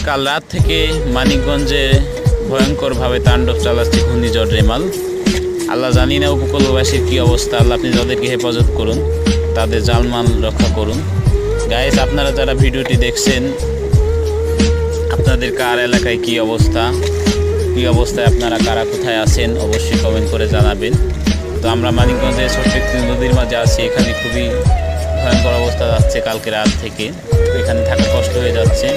কাল রাত থেকে মানিকগঞ্জে ভয়ঙ্করভাবে তাণ্ডব চালাচ্ছে ঘূর্ণিঝড় রেমাল। আল্লাহ জানি না উপকূলবাসীর কী অবস্থা। আল্লাহ আপনি যাদেরকে হেফাজত করুন, তাদের জানমাল রক্ষা করুন। গাইস, আপনারা যারা ভিডিওটি দেখছেন, আপনাদের কার এলাকায় কী অবস্থায় আপনারা কারা কোথায় আছেন অবশ্যই কমেন্ট করে জানাবেন। তো আমরা মানিকগঞ্জের ছোট্ট একটি নদীর মাঝে আছি। এখানে খুবই ভয়ঙ্কর অবস্থা যাচ্ছে কালকে রাত থেকে, এখানে থাকা কষ্ট হয়ে যাচ্ছে।